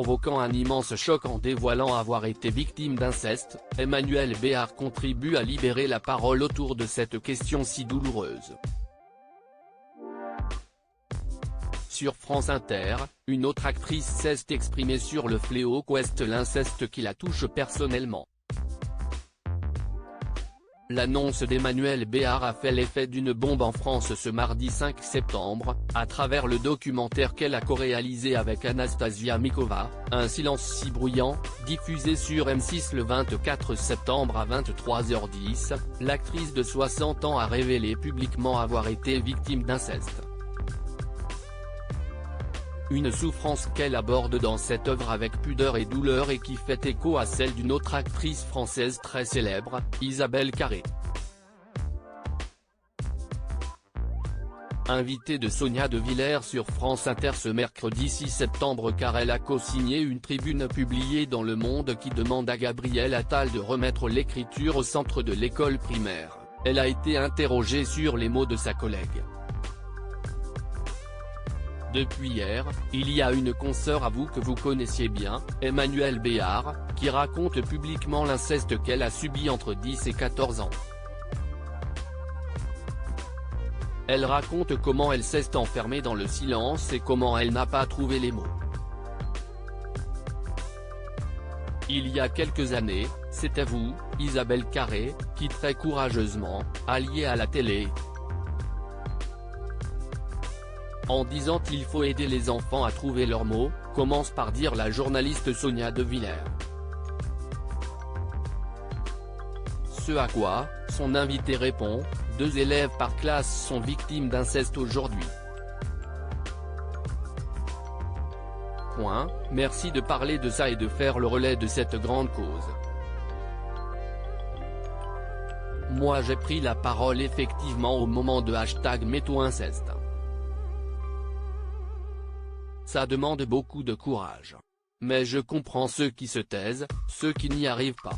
provoquant un immense choc en dévoilant avoir été victime d'inceste, Emmanuel Béard contribue à libérer la parole autour de cette question si douloureuse. Sur France Inter, une autre actrice s'est exprimée sur le fléau qu'est l'inceste qui la touche personnellement. L'annonce d'Emmanuel Béard a fait l'effet d'une bombe en France ce mardi 5 septembre, à travers le documentaire qu'elle a co-réalisé avec Anastasia Mikova, Un silence si bruyant, diffusé sur M6 le 24 septembre à 23h10, l'actrice de 60 ans a révélé publiquement avoir été victime d'inceste. Une souffrance qu'elle aborde dans cette œuvre avec pudeur et douleur et qui fait écho à celle d'une autre actrice française très célèbre, Isabelle Carré. Invitée de Sonia De Villers sur France Inter ce mercredi 6 septembre car elle a co-signé une tribune publiée dans Le Monde qui demande à Gabriel Attal de remettre l'écriture au centre de l'école primaire, elle a été interrogée sur les mots de sa collègue. Depuis hier, il y a une consoeur à vous que vous connaissiez bien, Emmanuel Béard, qui raconte publiquement l'inceste qu'elle a subi entre 10 et 14 ans. Elle raconte comment elle s'est enfermée dans le silence et comment elle n'a pas trouvé les mots. Il y a quelques années, c'était vous, Isabelle Carré, qui très courageusement, alliée à la télé, en disant qu'il faut aider les enfants à trouver leurs mots, commence par dire la journaliste Sonia De Villers. Ce à quoi, son invité répond, 2 élèves par classe sont victimes d'inceste aujourd'hui. Merci de parler de ça et de faire le relais de cette grande cause. Moi j'ai pris la parole effectivement au moment de #MeTooInceste. Ça demande beaucoup de courage. Mais je comprends ceux qui se taisent, ceux qui n'y arrivent pas.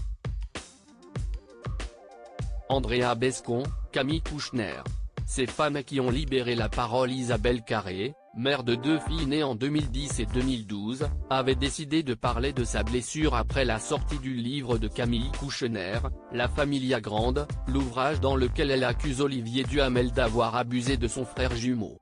Andrea Bescon, Camille Kouchner. Ces femmes qui ont libéré la parole. Isabelle Carré, mère de 2 filles nées en 2010 et 2012, avait décidé de parler de sa blessure après la sortie du livre de Camille Kouchner, La Familia Grande, l'ouvrage dans lequel elle accuse Olivier Duhamel d'avoir abusé de son frère jumeau.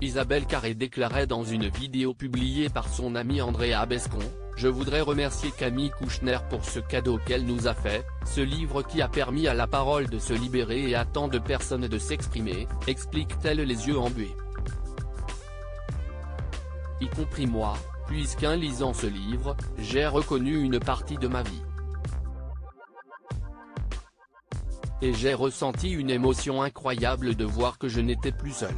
Isabelle Carré déclarait dans une vidéo publiée par son amie Andrea Bescon, « Je voudrais remercier Camille Kouchner pour ce cadeau qu'elle nous a fait, ce livre qui a permis à la parole de se libérer et à tant de personnes de s'exprimer », explique-t-elle les yeux embués. Y compris moi, puisqu'en lisant ce livre, j'ai reconnu une partie de ma vie. Et j'ai ressenti une émotion incroyable de voir que je n'étais plus seule.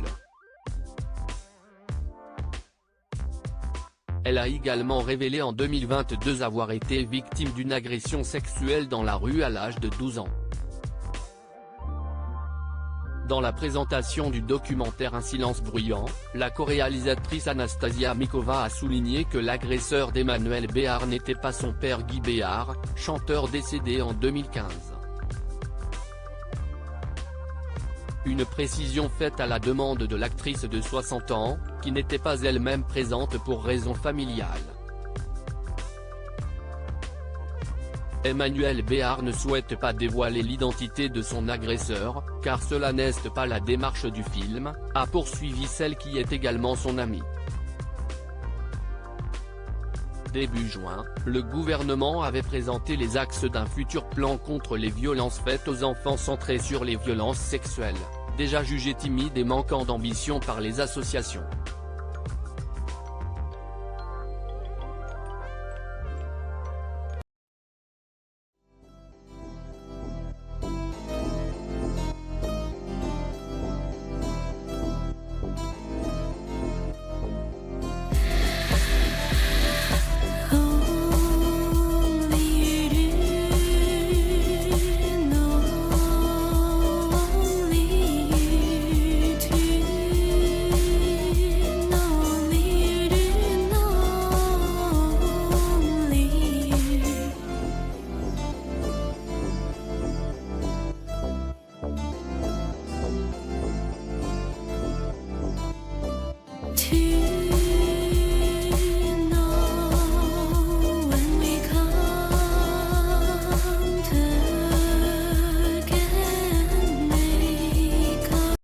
Elle a également révélé en 2022 avoir été victime d'une agression sexuelle dans la rue à l'âge de 12 ans. Dans la présentation du documentaire Un silence bruyant, la co-réalisatrice Anastasia Mikova a souligné que l'agresseur d'Emmanuel Béard n'était pas son père Guy Béard, chanteur décédé en 2015. Une précision faite à la demande de l'actrice de 60 ans, qui n'était pas elle-même présente pour raisons familiales. Emmanuel Béard ne souhaite pas dévoiler l'identité de son agresseur, car cela n'est pas la démarche du film, a poursuivi celle qui est également son amie. Début juin, le gouvernement avait présenté les axes d'un futur plan contre les violences faites aux enfants centré sur les violences sexuelles, déjà jugées timides et manquant d'ambition par les associations.